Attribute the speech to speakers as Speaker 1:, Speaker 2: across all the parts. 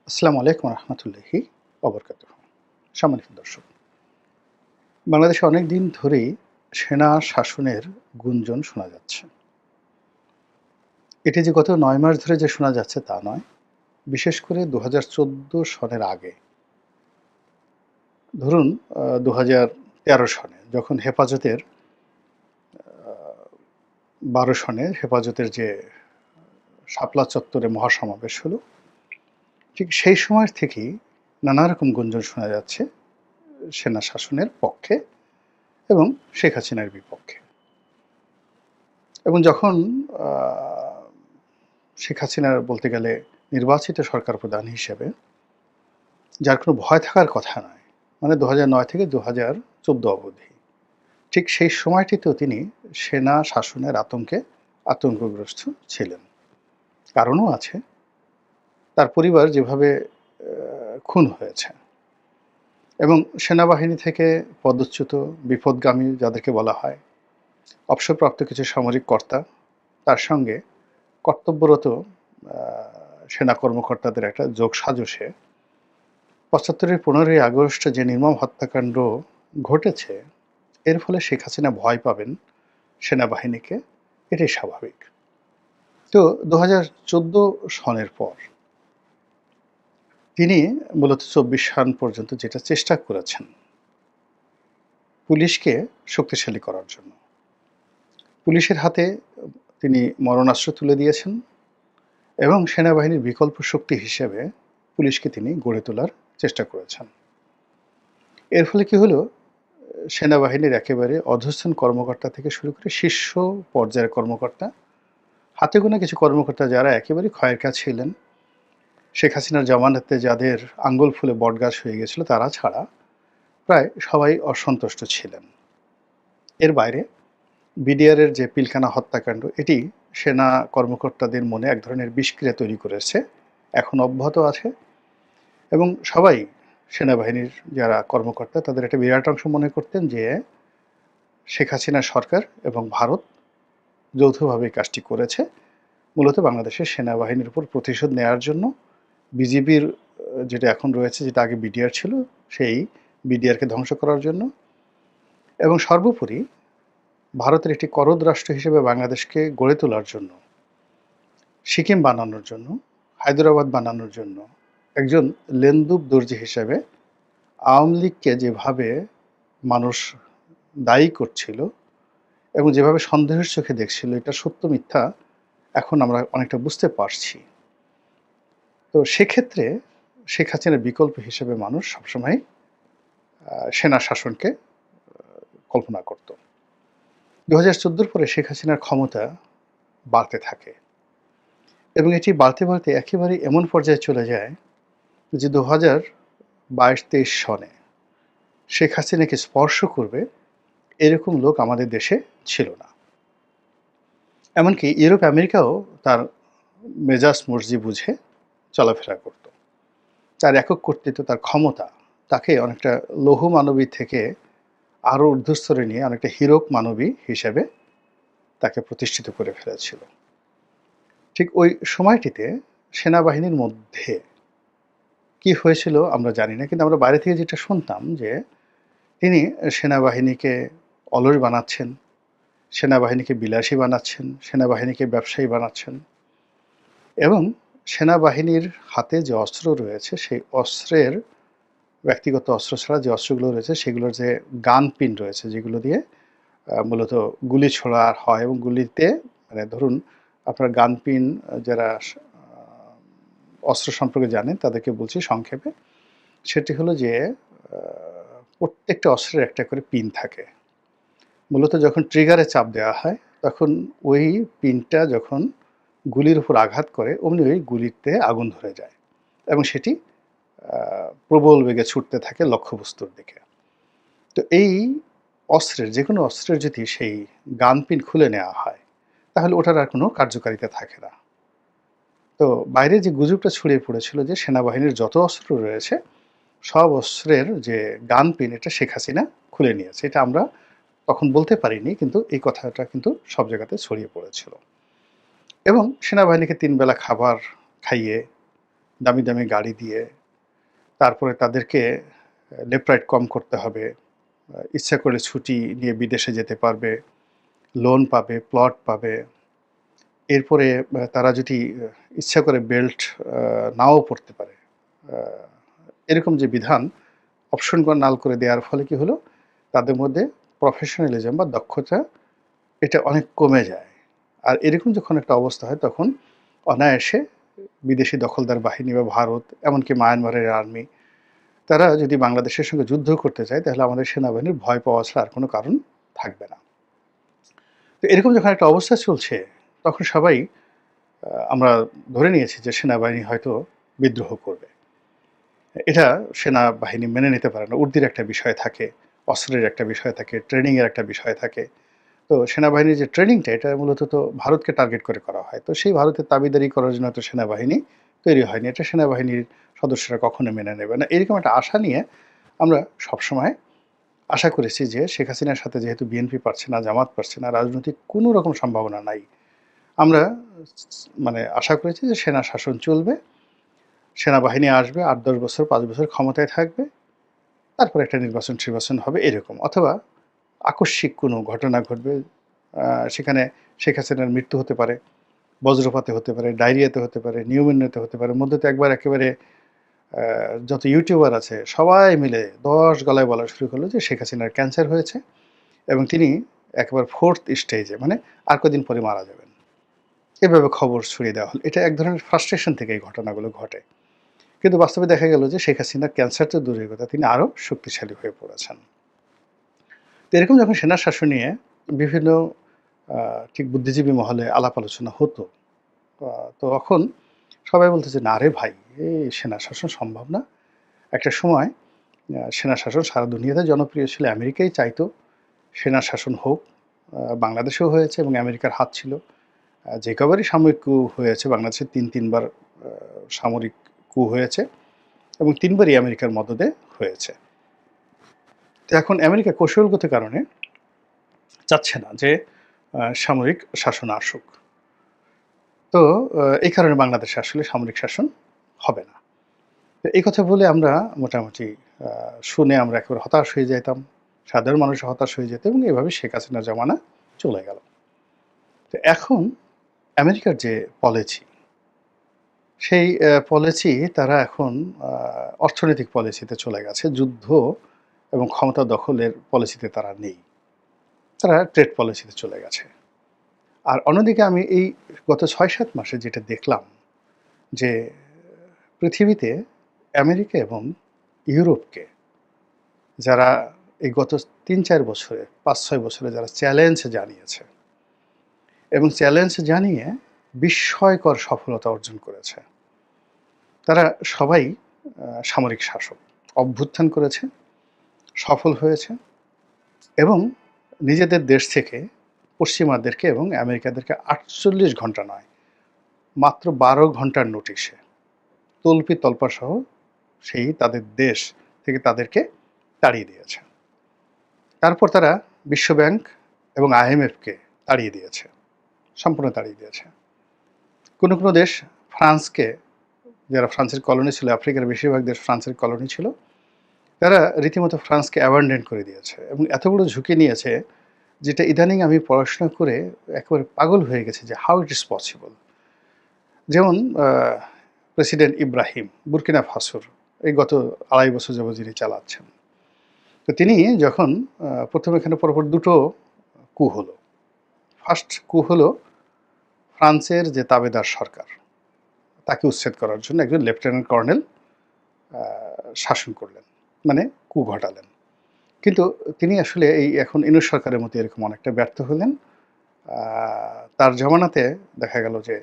Speaker 1: আসসালামু আলাইকুম রহমতুল্লাহি ওবরকাতুহু। সম্মানিত দর্শক, বাংলাদেশে অনেক দিন ধরেই সেনা শাসনের গুঞ্জন শোনা যাচ্ছে। এটি যে গত ৯ মাস ধরে যে শোনা যাচ্ছে তা নয়। বিশেষ করে ২০১৪ সনের আগে, ধরুন ২০১৩ সনে যখন হেফাজতের ১২ সনে হেফাজতের যে শাপলা চত্বরে মহাসমাবেশ হলো, ঠিক সেই সময় থেকেই নানা রকম গুঞ্জন শোনা যাচ্ছে সেনা শাসনের পক্ষে এবং শেখ হাসিনার বিপক্ষে। এবং যখন আ শেখ হাসিনার বলতে গেলে নির্বাচিত সরকার প্রধান হিসেবে, যার কোনো ভয় থাকার কথা নয়। মানে ২০০৯ থেকে ২০১৪ অবধি। ঠিক সেই সময়টিতেও তিনি সেনা শাসনের আতঙ্কগ্রস্ত ছিলেন। কারণও আছে। তার পরিবার যেভাবে খুন হয়েছে এবং সেনাবাহিনী থেকে পদচ্যুত বিপথগামী যাদেরকে বলা হয়, অবসরপ্রাপ্ত কিছু সামরিক কর্তা, তার সঙ্গে কর্তব্যরত আ সেনা কর্মকর্তাদের একটা যোগসাজশে ৭৫-এর ১৫ই আগস্ট যে নির্মম হত্যাকাণ্ড ঘটেছে, এর ফলে শেখ হাসিনা ভয় পাবেন সেনাবাহিনীকে, এটাই স্বাভাবিক। তো ২০১৪ সনের পর তিনি মূলত ২৪ সন পর্যন্ত যেটা চেষ্টা করেছেন, পুলিশকে শক্তিশালী করার জন্য। পুলিশের হাতে তিনি মরণাস্ত্র তুলে দিয়েছেন এবং সেনাবাহিনীর বিকল্প শক্তি হিসেবে পুলিশকে তিনি গড়ে তোলার চেষ্টা করেছেন। এর ফলে কি হলো? সেনাবাহিনীর একেবারে অধস্তন কর্মকর্তা থেকে শুরু করে শীর্ষ পর্যায়ের কর্মকর্তা, হাতে গোনা কিছু কর্মকর্তা যারা একেবারেই ক্ষয়ের কাজ ছিলেন, শেখ হাসিনার জামানাতে যাদের আঙ্গুল ফুলে বটগাছ হয়ে গেছিল তারা ছাড়া প্রায় সবাই অসন্তুষ্ট ছিলেন। এর বাইরে বিডিআরের যে পিলখানা হত্যাকাণ্ড, এটি সেনা কর্মকর্তাদের মনে এক ধরনের বিষক্রিয়া তৈরি করেছে, এখন অব্যাহত আছে এবং সবাই সেনাবাহিনীর যারা কর্মকর্তা তাদের একটা বিরাট অংশ মনে করতেন যে শেখ হাসিনা সরকার এবং ভারত যৌথভাবে এই কাজটি করেছে। মূলত বাংলাদেশের সেনাবাহিনীর উপর প্রতিশোধ নেয়ার জন্য। বিজিবির যেটা এখন রয়েছে, যেটা আগে বিডিআর ছিল, সেই বিডিআরকে ধ্বংস করার জন্য এবং সর্বোপরি ভারতের একটি করদ রাষ্ট্র হিসেবে বাংলাদেশকে গড়ে তোলার জন্য, সিকিম বানানোর জন্য, হায়দ্রাবাদ বানানোর জন্য একজন লেন্দুব দর্জি হিসেবে আওয়ামী লীগকে যেভাবে মানুষ দায়ী করছিল এবং যেভাবে সন্দেহের চোখে দেখছিল, এটা সত্য মিথ্যা এখন আমরা অনেকটা বুঝতে পারছি। তো সেক্ষেত্রে শেখ হাসিনার বিকল্প হিসেবে মানুষ সবসময় সেনা শাসনকে কল্পনা করত। ২০১৪ পরে শেখ হাসিনার ক্ষমতা বাড়তে থাকে এবং এটি বাড়তে বাড়তে একেবারে এমন পর্যায়ে চলে যায় যে ২০২২-২৩ সনে শেখ হাসিনাকে স্পর্শ করবে এরকম লোক আমাদের দেশে ছিল না। এমনকি ইউরোপ আমেরিকাও তার মেজাজ মর্জি বুঝে চলাফেরা করত। তার একক কর্তৃত্ব, তার ক্ষমতা তাকে অনেকটা লৌহ মানবী থেকে আরও ঊর্ধ্বস্তরে নিয়ে অনেকটা হীরক মানবী হিসেবে তাকে প্রতিষ্ঠিত করে ফেলেছিল। ঠিক ওই সময়টিতে সেনাবাহিনীর মধ্যে কি হয়েছিল আমরা জানি না, কিন্তু আমরা বাইরে থেকে যেটা শুনতাম যে তিনি সেনাবাহিনীকে অলস বানাচ্ছেন, সেনাবাহিনীকে বিলাসী বানাচ্ছেন, সেনাবাহিনীকে ব্যবসায়ী বানাচ্ছেন এবং সেনাবাহিনীর হাতে যে অস্ত্র রয়েছে সেই অস্ত্রের, ব্যক্তিগত অস্ত্র ছাড়া যে অস্ত্রগুলো রয়েছে সেগুলোর যে গান পিন রয়েছে, যেগুলো দিয়ে মূলত গুলি ছোড়া হয় এবং গুলিতে, মানে ধরুন আপনার গান পিন, যারা অস্ত্র সম্পর্কে জানেন তাদেরকে বলছি সংক্ষেপে, সেটি হলো যে প্রত্যেকটা অস্ত্রের একটা করে পিন থাকে। মূলত যখন ট্রিগারে চাপ দেওয়া হয় তখন ওই পিনটা যখন গুলির উপর আঘাত করে অমনি ওই গুলিতে আগুন ধরে যায় এবং সেটি প্রবল বেগে ছুটতে থাকে লক্ষ্যবস্তুর দিকে। তো এই অস্ত্রের, যে কোনো অস্ত্রের যদি সেই গান পিন খুলে নেওয়া হয় তাহলে ওটার আর কোনো কার্যকারিতা থাকে না। তো বাইরে যে গুজবটা ছড়িয়ে পড়েছিল যে সেনাবাহিনীর যত অস্ত্র রয়েছে সব অস্ত্রের যে গান পিন, এটা শেখ হাসিনা খুলে নিয়েছে, এটা আমরা তখন বলতে পারিনি, কিন্তু এই কথাটা কিন্তু সব জায়গাতে ছড়িয়ে পড়েছিল এবং সেনাবাহিনীকে ৩ বেলা খাবার খাইয়ে দামি দামি গাড়ি দিয়ে, তারপরে তাদেরকে লেফট রাইট কম করতে হবে, ইচ্ছা করে ছুটি নিয়ে বিদেশে যেতে পারবে, লোন পাবে, প্লট পাবে। এরপরে তারা যদি ইচ্ছা করে বেল্ট নাও পড়তে পারে, এরকম যে বিধান অপশন নাল করে দেওয়ার ফলে কি হলো, তাদের মধ্যে প্রফেশনালিজম বা দক্ষতা এটা অনেক কমে যায়। আর এরকম যখন একটা অবস্থা হয় তখন অনায়াসে বিদেশি দখলদার বাহিনী বা ভারত, এমনকি মায়ানমারের আর্মি, তারা যদি বাংলাদেশের সঙ্গে যুদ্ধ করতে চায় তাহলে আমাদের সেনাবাহিনীর ভয় পাওয়া ছাড়া আর কোনো কারণ থাকবে না। তো এরকম যখন একটা অবস্থা চলছে তখন সবাই আমরা ধরে নিয়েছি যে সেনাবাহিনী হয়তো বিদ্রোহ করবে। এটা সেনাবাহিনী মেনে নিতে পারে না। উর্দির একটা বিষয় থাকে, অস্ত্রের একটা বিষয় থাকে, ট্রেনিংয়ের একটা বিষয় থাকে। তো সেনাবাহিনীর যে ট্রেনিংটা এটা মূলত তো ভারতকে টার্গেট করে করা হয়। তো সেই ভারতের দাবিদারি করার জন্য তো সেনাবাহিনী তৈরি হয়নি। এটা সেনাবাহিনীর সদস্যরা কখনো মেনে নেবে না। এরকম একটা আশা নিয়ে আমরা সবসময় আশা করেছি যে শেখ হাসিনার সাথে যেহেতু বিএনপি পারছে না, জামাত পারছে না, রাজনৈতিক কোনো রকম সম্ভাবনা নাই। আমরা মানে আশা করেছি যে সেনা শাসন চলবে, সেনাবাহিনী আসবে, ৮-১০ বছর ৫ বছর ক্ষমতায় থাকবে, তারপর একটা নির্বাচন হবে এরকম। অথবা আকস্মিক কোনো ঘটনা ঘটবে, সেখানে শেখ হাসিনার মৃত্যু হতে পারে, বজ্রপাতে হতে পারে, ডায়রিয়াতে হতে পারে, নিউমোনিয়াতে হতে পারে। মধ্যে তো একবার একেবারে যত ইউটিউবার আছে সবাই মিলে ১০ গলায় বলা শুরু করলো যে শেখ হাসিনার ক্যান্সার হয়েছে এবং তিনি একেবারে 4th স্টেজে, মানে আর কদিন পরে মারা যাবেন। এভাবে খবর ছড়িয়ে দেওয়া হলো। এটা এক ধরনের ফ্রাস্ট্রেশন থেকে এই ঘটনাগুলো ঘটে। কিন্তু বাস্তবে দেখা গেল যে শেখ হাসিনার ক্যান্সার তো দূরের কথা, তিনি আরও শক্তিশালী হয়ে পড়েছেন। তো এরকম যখন সেনা শাসন নিয়ে বিভিন্ন ঠিক বুদ্ধিজীবী মহলে আলাপ আলোচনা হতো, তখন সবাই বলতো যে না রে ভাই, এই সেনা শাসন সম্ভব না। একটা সময় সেনা শাসন সারা দুনিয়াতে জনপ্রিয় ছিল, আমেরিকাই চাইতো সেনা শাসন হোক, বাংলাদেশেও হয়েছে এবং আমেরিকার হাত ছিল। যে কবারই সামরিক কু হয়েছে বাংলাদেশে ৩ বার সামরিক কু হয়েছে এবং ৩বারই আমেরিকার মদদে হয়েছে। তো এখন আমেরিকা কৌশলগত কারণে চাচ্ছে না যে সামরিক শাসন আসুক। তো এই কারণে বাংলাদেশে আসলে সামরিক শাসন হবে না। তো এই কথা বলে আমরা মোটামুটি শুনে আমরা একেবারে হতাশ হয়ে যেতাম। সাধারণ মানুষ হতাশ হয়ে যেত এবং এভাবে শেখ হাসিনার জমানা চলে গেল। তো এখন আমেরিকার যে পলিসি, সেই পলিসি তারা এখন অর্থনৈতিক পলিসিতে চলে গেছে। যুদ্ধ এবং ক্ষমতা দখলের পলিসিতে তারা নেই। তারা ট্রেড পলিসিতে চলে গেছে। আর অন্যদিকে আমি এই গত ৬-৭ মাসে যেটা দেখলাম যে পৃথিবীতে আমেরিকা এবং ইউরোপকে যারা এই গত ৩-৪ বছরে, ৫-৬ বছরে যারা চ্যালেঞ্জ জানিয়েছে এবং চ্যালেঞ্জ জানিয়ে বিস্ময়কর সফলতা অর্জন করেছে, তারা সবাই সামরিক শাসক। অভ্যুত্থান করেছে, সফল হয়েছে এবং নিজেদের দেশ থেকে পশ্চিমাদেরকে এবং আমেরিকাদেরকে ৪৮ ঘন্টা নয়, মাত্র ১২ ঘন্টার নোটিশে তল্পি তল্পাসহ সেই তাদের দেশ থেকে তাদেরকে তাড়িয়ে দিয়েছে। তারপর তারা বিশ্বব্যাংক এবং IMFকে তাড়িয়ে দিয়েছে, সম্পূর্ণ তাড়িয়ে দিয়েছে। কোনো কোনো দেশ ফ্রান্সকে, যারা ফ্রান্সের কলোনি ছিল, আফ্রিকার বেশিরভাগ দেশ ফ্রান্সের কলোনি ছিল, তারা রীতিমতো ফ্রান্সকে অ্যাবান্ডন করে দিয়েছে এবং এত বড় ঝুঁকি নিয়েছে যেটা ইদানিং আমি পড়াশোনা করে একেবারে পাগল হয়ে গেছি যে হাউ ইট ইজ পসিবল। যেমন প্রেসিডেন্ট ইব্রাহিম বুরকিনা ফাসোর এই গত ২.৫ বছর যাবত যিনি চালাচ্ছেন, তো তিনি যখন প্রথম এখানে পরপর দুটো কু হলো। ফার্স্ট কু হলো ফ্রান্সের যে তাবেদার সরকার, তাকে উচ্ছেদ করার জন্য একজন লেফটেন্যান্ট কর্নেল শাসন করলেন, মানে কু ঘটালেন। কিন্তু তিনি আসলে এই এখন ইউনূস সরকারের মতো এরকম অনেকটা ব্যর্থ হলেন। তার জমানাতে দেখা গেল যে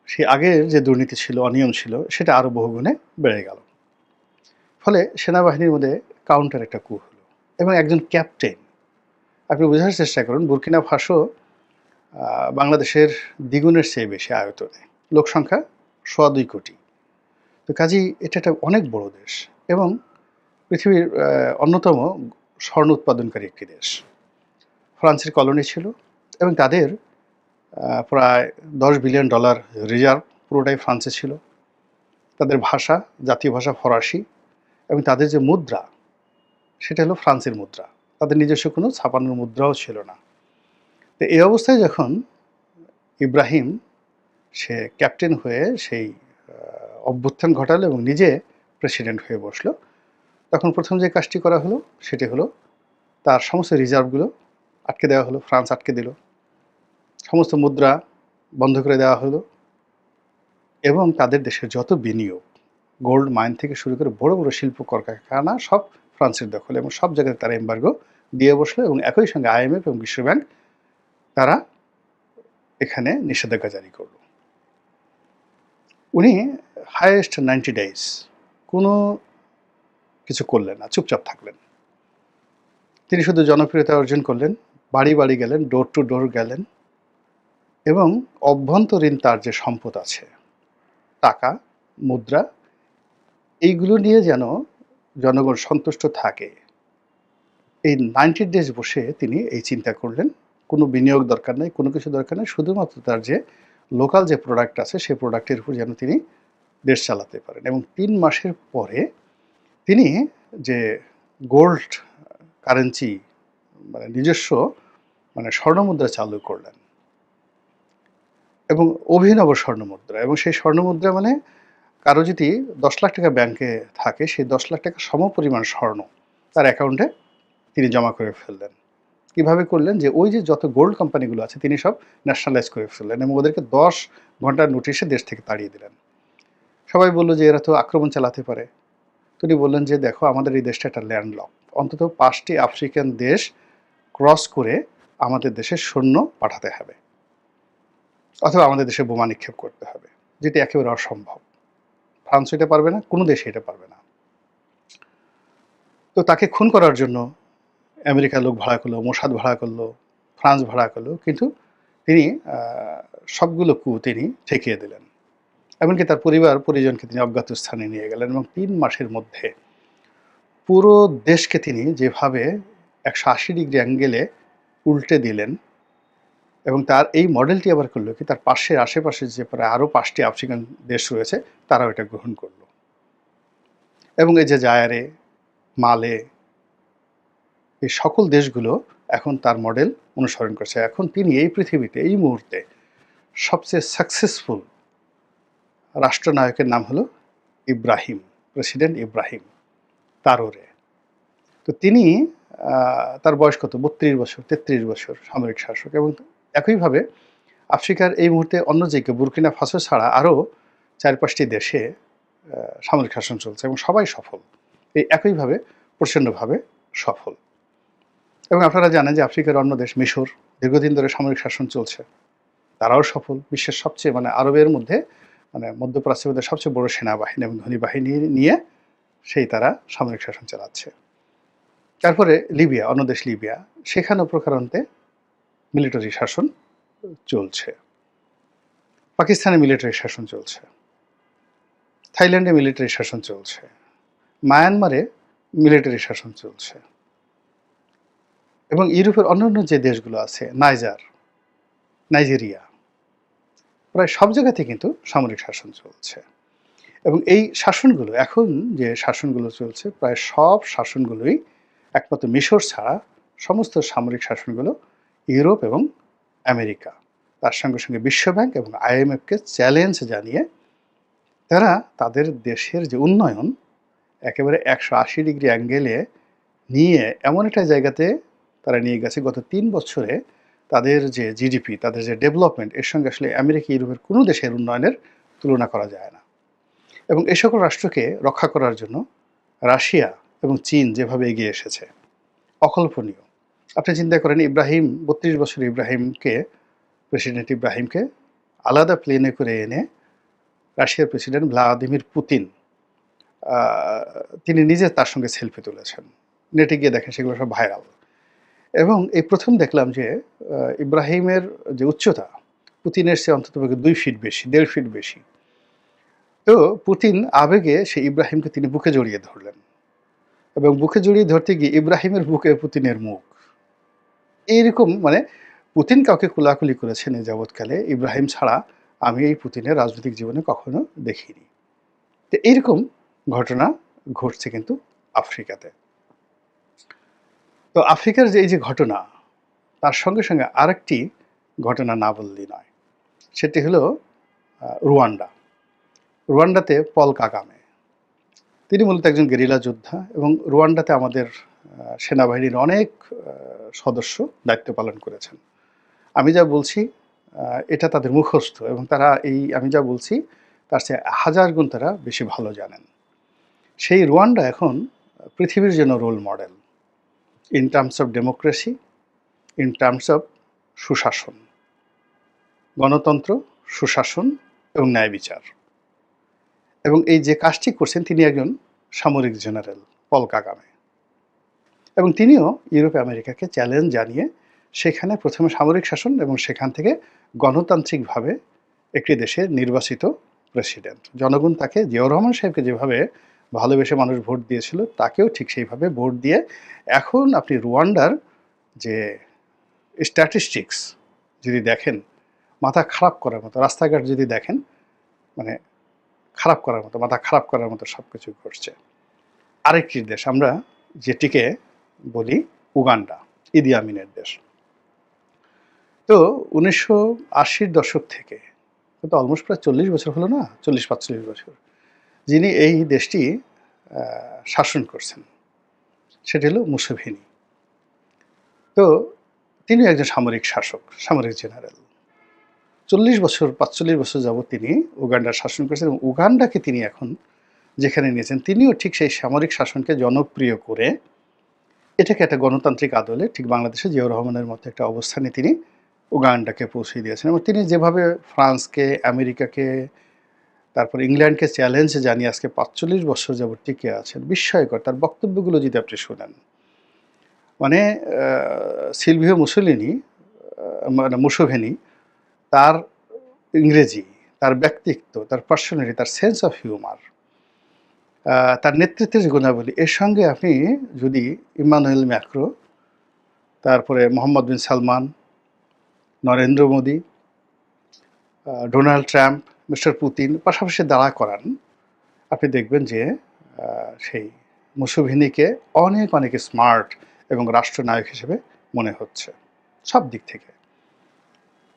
Speaker 1: সেই আগের যে দুর্নীতি ছিল, অনিয়ম ছিল, সেটা আরও বহুগুণে বেড়ে গেল। ফলে সেনাবাহিনীর মধ্যে কাউন্টার একটা কু হলো এবং একজন ক্যাপ্টেন, আপনি বোঝার চেষ্টা করুন, বুরকিনা ফাসো বাংলাদেশের দ্বিগুণের চেয়ে বেশি আয়তনে, লোক সংখ্যা ২.২ কোটি। তো কাজেই এটা একটা অনেক বড় দেশ এবং পৃথিবীর অন্যতম স্বর্ণ উৎপাদনকারী একটি দেশ। ফ্রান্সের কলোনি ছিল এবং তাদের প্রায় $10 বিলিয়ন রিজার্ভ পুরোটাই ফ্রান্সে ছিল। তাদের ভাষা, জাতীয় ভাষা ফরাসি, এবং তাদের যে মুদ্রা সেটা হলো ফ্রান্সের মুদ্রা। তাদের নিজস্ব কোনো ছাপানোর মুদ্রাও ছিল না। তো এই অবস্থায় যখন ইব্রাহিম সে ক্যাপ্টেন হয়ে সেই অভ্যুত্থান ঘটালো এবং নিজে প্রেসিডেন্ট হয়ে বসলো, তখন প্রথম যে কাজটি করা হলো সেটি হলো তার সমস্ত রিজার্ভগুলো আটকে দেওয়া হলো। ফ্রান্স আটকে দিল, সমস্ত মুদ্রা বন্ধ করে দেওয়া হলো, এবং তাদের দেশের যত বিনিয়োগ, গোল্ড মাইন থেকে শুরু করে বড় বড় শিল্প কলকারখানা সব ফ্রান্সের দখলে, এবং সব জায়গায় তারা এম্বার্গো দিয়ে বসলো। এবং একই সঙ্গে IMF এবং বিশ্বব্যাংক তারা এখানে নিষেধাজ্ঞা জারি করল। উনি হাইয়েস্ট 90 ডেজ কোনো কিছু করলেন না, চুপচাপ থাকলেন। তিনি শুধু জনপ্রিয়তা অর্জন করলেন, বাড়ি বাড়ি গেলেন, ডোর টু ডোর গেলেন, এবং অভ্যন্তরীণ তার যে সম্পদ আছে, টাকা, মুদ্রা, এইগুলো নিয়ে যেন জনগণ সন্তুষ্ট থাকে, এই 90 ডেজ বসে তিনি এই চিন্তা করলেন। কোনো বিনিয়োগ দরকার নেই, কোনো কিছু দরকার নেই, শুধুমাত্র তার যে লোকাল যে প্রোডাক্ট আছে সেই প্রোডাক্টের উপর যেন তিনি দেশ চালাতে পারেন। এবং 3 মাসের পরে তিনি যে গোল্ড কারেন্সি, মানে নিজস্ব স্বর্ণমুদ্রা চালু করলেন, এবং অভিনব স্বর্ণমুদ্রা। এবং সেই স্বর্ণমুদ্রা কারো যদি 10 লাখ টাকা ব্যাংকে থাকে, সেই 10 লাখ টাকা সমপরিমাণ স্বর্ণ তার অ্যাকাউন্টে তিনি জমা করে ফেললেন। কিভাবে করলেন? যে ওই যে যত গোল্ড কোম্পানিগুলো আছে তিনি সব ন্যাশনালাইজ করে ফেললেন এবং ওদেরকে 10 ঘন্টার নোটিশে দেশ থেকে তাড়িয়ে দিলেন। সবাই বলল যে এরা তো আক্রমণ চালাতে পারে। তিনি বললেন যে দেখো, আমাদের এই দেশটা একটা ল্যান্ডলক, অন্তত 5টি আফ্রিকান দেশ ক্রস করে আমাদের দেশে সৈন্য পাঠাতে হবে, অথবা আমাদের দেশে বোমা নিক্ষেপ করতে হবে, যেটি একেবারে অসম্ভব। ফ্রান্স এটা পারবে না, কোনো দেশে এটা পারবে না। তো তাকে খুন করার জন্য আমেরিকার লোক ভাড়া করলো, মোসাদ ভাড়া করলো, ফ্রান্স ভাড়া করলো, কিন্তু তিনি সবগুলো কূপ তিনি ঠেকিয়ে দিলেন। এমনকি তার পরিবার পরিজনকে তিনি অজ্ঞাত স্থানে নিয়ে গেলেন, এবং 3 মাসের মধ্যে পুরো দেশকে তিনি যেভাবে 180 ডিগ্রি অ্যাঙ্গেলে উল্টে দিলেন। এবং তার এই মডেলটি আবার করলো কি, তার পাশের আশেপাশে যে প্রায় আরও 5টি আফ্রিকান দেশ রয়েছে তারাও এটা গ্রহণ করলো। এবং এই যে জায়ারে, মালে, এই সকল দেশগুলো এখন তার মডেল অনুসরণ করছে। এখন তিনি এই পৃথিবীতে এই মুহূর্তে সবচেয়ে সাকসেসফুল রাষ্ট্রনায়কের নাম হলো ইব্রাহিম, প্রেসিডেন্ট ইব্রাহিম তারোরে। তো তিনি তার বয়স কত? 32 বছর, 33 বছর সামরিক শাসক। এবং একইভাবে আফ্রিকার এই মুহূর্তে অন্য জায়গায় বুর্কিনা ফাসো ছাড়া আরও 4-5টি দেশে সামরিক শাসন চলছে, এবং সবাই সফল, এই একইভাবে প্রচণ্ডভাবে সফল। এবং আপনারা জানেন যে আফ্রিকার অন্য দেশ মিশর, দীর্ঘদিন ধরে সামরিক শাসন চলছে, তারাও সফল। বিশ্বের সবচেয়ে আরবের মধ্যে মধ্যপ্রাচ্যের মধ্যে সবচেয়ে বড় সেনাবাহিনী এবং ধনী বাহিনী নিয়ে সেই তারা সামরিক শাসন চালাচ্ছে। তারপরে লিবিয়া, অন্য দেশ লিবিয়া, সেখানেও প্রকারান্তে মিলিটারি শাসন চলছে। পাকিস্তানে মিলিটারি শাসন চলছে, থাইল্যান্ডে মিলিটারি শাসন চলছে, মায়ানমারে মিলিটারি শাসন চলছে, এবং ইউরোপের অন্যান্য যে দেশগুলো আছে, নাইজেরিয়া, প্রায় সব জায়গাতে কিন্তু সামরিক শাসন চলছে। এবং এই শাসনগুলো, এখন যে শাসনগুলো চলছে, প্রায় সব শাসনগুলোই একমাত্র মিশর ছাড়া সমস্ত সামরিক শাসনগুলো ইউরোপ এবং আমেরিকা, তার সঙ্গে সঙ্গে বিশ্বব্যাংক এবং IMFকে চ্যালেঞ্জ জানিয়ে তারা তাদের দেশের যে উন্নয়ন একেবারে 180 ডিগ্রি অ্যাঙ্গেলে নিয়ে এমন একটা জায়গাতে তারা নিয়ে গেছে। গত 3 বছরে তাদের যে জিডিপি, তাদের যে ডেভেলপমেন্ট, এর সঙ্গে আসলে আমেরিকা, ইউরোপের কোনো দেশের উন্নয়নের তুলনা করা যায় না। এবং এই সকল রাষ্ট্রকে রক্ষা করার জন্য রাশিয়া এবং চীন যেভাবে এগিয়ে এসেছে, অকল্পনীয়। আপনি চিন্তা করেন, ইব্রাহিম, 32 বছর প্রেসিডেন্ট ইব্রাহিমকে আলাদা প্লেনে করে এনে রাশিয়ার প্রেসিডেন্ট ভ্লাদিমির পুতিন তিনি নিজে তার সঙ্গে সেলফি তুলেছেন। নেটে গিয়ে দেখেন, সেগুলো সব ভাইরাল। এবং এই প্রথম দেখলাম যে ইব্রাহিমের যে উচ্চতা পুতিনের চেয়ে অন্তত 2 ফিট বেশি, 1.5 ফিট বেশি। তো পুতিন আবেগে সে ইব্রাহিমকে তিনি বুকে জড়িয়ে ধরলেন, এবং বুকে জড়িয়ে ধরতে গিয়ে ইব্রাহিমের বুকে পুতিনের মুখ। এইরকম পুতিন কাউকে কোলাকুলি করেছেন এই যাবৎকালে, ইব্রাহিম ছাড়া আমি এই পুতিনের রাজনৈতিক জীবনে কখনো দেখিনি। তো এইরকম ঘটনা ঘটছে কিন্তু আফ্রিকাতে। তো আফ্রিকার যে এই যে ঘটনা, তার সঙ্গে আরেকটি ঘটনা না বললেই নয়। সেটি হলো রুয়ান্ডা। রুয়ান্ডাতে পল কাগামে। তিনি মূলত একজন গেরিলা যোদ্ধা এবং রুয়ান্ডাতে আমাদের সেনাবাহিনীর অনেক সদস্য দায়িত্ব পালন করেছেন। আমি যা বলছি এটা তাদের মুখস্থ এবং তারা আমি যা বলছি তার চেয়ে 1000 গুণ তারা বেশি ভালো জানেন। সেই রুয়ান্ডা এখন পৃথিবীর জন্য role model in terms of democracy, in terms of সুশাসন, গণতন্ত্র, সুশাসন এবং ন্যায় বিচার। এবং এই যে কাজটি করছেন তিনি একজন সামরিক জেনারেল পল কাগামে, এবং তিনিও ইউরোপ আমেরিকাকে চ্যালেঞ্জ জানিয়ে সেখানে প্রথমে সামরিক শাসন এবং সেখান থেকে গণতান্ত্রিকভাবে একটি দেশের নির্বাচিত প্রেসিডেন্ট। জনগণ তাকে জিয়াউর রহমান সাহেবকে যেভাবে ভালোবেসে মানুষ ভোট দিয়েছিল তাকেও ঠিক সেইভাবে ভোট দিয়ে এখন আপনি রুয়ান্ডার যে স্ট্যাটিস্টিক্স যদি দেখেন, মাথা খারাপ করার মতো। রাস্তাঘাট যদি দেখেন, মানে খারাপ করার মতো, মাথা খারাপ করার মতো সব কিছু ঘটছে। আরেকটি দেশ আমরা যেটিকে বলি উগান্ডা, ইদি আমিনের দেশ। তো 1980-র দশক থেকে, কিন্তু অলমোস্ট প্রায় 40 বছর হলো না, 40-45 বছর, যিনি এই দেশটি শাসন করছেন সেটি হলো মুসেভেনি। তো তিনি একজন সামরিক শাসক, সামরিক জেনারেল। 45 বছর যাবৎ তিনি উগান্ডার শাসন করেছেন এবং উগান্ডাকে তিনি এখন যেখানে নিয়েছেন, তিনিও ঠিক সেই সামরিক শাসনকে জনপ্রিয় করে এটাকে একটা গণতান্ত্রিক আদলে ঠিক বাংলাদেশে জিয়াউর রহমানের মতো একটা অবস্থানে তিনি উগান্ডাকে পৌঁছে দিয়েছেন। এবং তিনি যেভাবে ফ্রান্সকে, আমেরিকাকে, তারপর ইংল্যান্ডকে চ্যালেঞ্জ জানিয়ে আজকে 45 বছর যাবৎ টিকে আছেন, বিস্ময়কর। তার বক্তব্যগুলো যদি আপনি শোনেন, মানে সিলভিও মুসোলিনি, মানে মুসোভেনি, তার ইংরেজি, তার ব্যক্তিত্ব, তার পার্সোনালিটি, তার সেন্স অফ হিউমার, তার নেতৃত্বের যে গুণাবলী, এর সঙ্গে আপনি যদি ইমানুয়েল ম্যাক্রো, তারপরে Mohammed bin Salman, Narendra Modi, Donald Trump, mister Putin পাশাপাশি দাঁড়া করান, আপনি দেখবেন যে সেই মুসোভিনিকে অনেক অনেক স্মার্ট এবং রাষ্ট্রনায়ক হিসেবে মনে হচ্ছে সব দিক থেকে।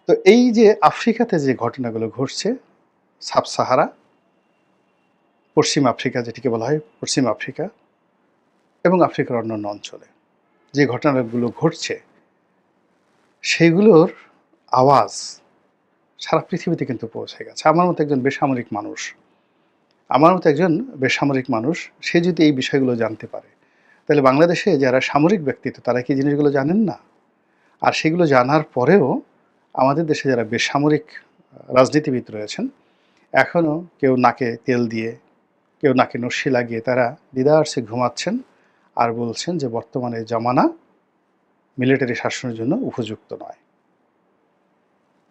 Speaker 1: তো এই যে আফ্রিকাতে যে ঘটনাগুলো ঘটছে, সাব সাহারা, পশ্চিম আফ্রিকা যেটিকে বলা হয় পশ্চিম আফ্রিকা, এবং আফ্রিকার অন্যান্য অঞ্চলে যে ঘটনাগুলো ঘটছে, সেগুলোর আওয়াজ সারা পৃথিবীতে কিন্তু পৌঁছে গেছে। আমার মতো একজন বেসামরিক মানুষ, সে যদি এই বিষয়গুলো জানতে পারে, তাহলে বাংলাদেশে যারা সামরিক ব্যক্তিত্ব তারা কি জিনিসগুলো জানেন না? আর সেগুলো জানার পরেও আমাদের দেশে যারা বেসামরিক রাজনীতিবিদ রয়েছেন, এখনও কেউ নাকে তেল দিয়ে, কেউ নাকে নস্যি লাগিয়ে তারা দিদারসে ঘুমাচ্ছেন আর বলছেন যে বর্তমানে জামানা মিলিটারি শাসনের জন্য উপযুক্ত নয়।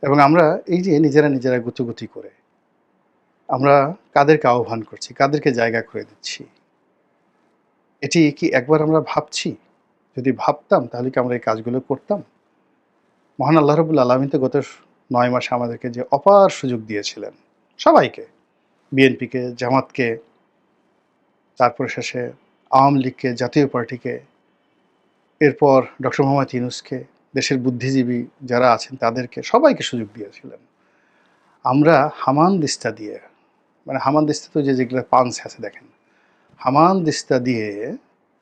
Speaker 1: এবং আমরা এই যে নিজেরা গুতুগুতি করে আমরা কাদেরকে আহ্বান করছি, কাদেরকে জায়গা করে দিচ্ছি, এটি কি একবার আমরা ভাবছি? যদি ভাবতাম তাহলে কি আমরা এই কাজগুলো করতাম? মহান আল্লাহ রাব্বুল আলামিন তো গত 9 মাসে আমাদেরকে যে অপার সুযোগ দিয়েছিলেন, সবাইকে, বিএনপিকে, জামাতকে, তারপরে শেষে আওয়ামী লীগকে, জাতীয় পার্টিকে, এরপর ডক্টর মোহাম্মদ ইউনূসকে, দেশের বুদ্ধিজীবী যারা আছেন তাদেরকে, সবাইকে সুযোগ দিয়েছিলেন। আমরা হামানদিস্তা দিয়ে, মানে হামানদিস্তা তো যেগুলো পান আছে দেখেন, হামানদিস্তা দিয়ে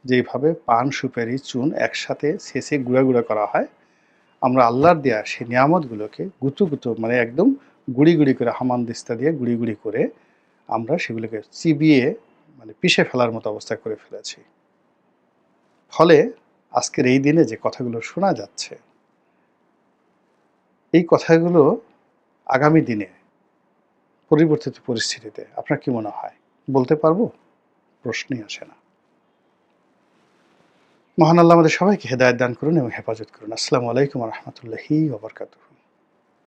Speaker 1: যেইভাবে পান, সুপারি, চুন একসাথে ছেঁচে গুঁড়া করা হয়, আমরা আল্লাহর দেয়া সেই নিয়ামতগুলোকে গুঁতো মানে একদম গুঁড়ি করে হামানদিস্তা দিয়ে গুঁড়ি করে আমরা সেগুলোকে চিবিয়ে মানে পিষে ফেলার মতো অবস্থা করে ফেলেছি। ফলে আজকের এই দিনে যে কথাগুলো শোনা যাচ্ছে, এই কথাগুলো আগামী দিনে পরিবর্তিত পরিস্থিতিতে আপনার কি মনে হয়? বলতে পারবো? প্রশ্নই আসে না। মহান আল্লাহ আমাদের সবাইকে হেদায়েত দান করুন এবং হেফাজত করুন। আসসালামু আলাইকুম ওয়া রাহমাতুল্লাহি ওয়া বারাকাতুহু।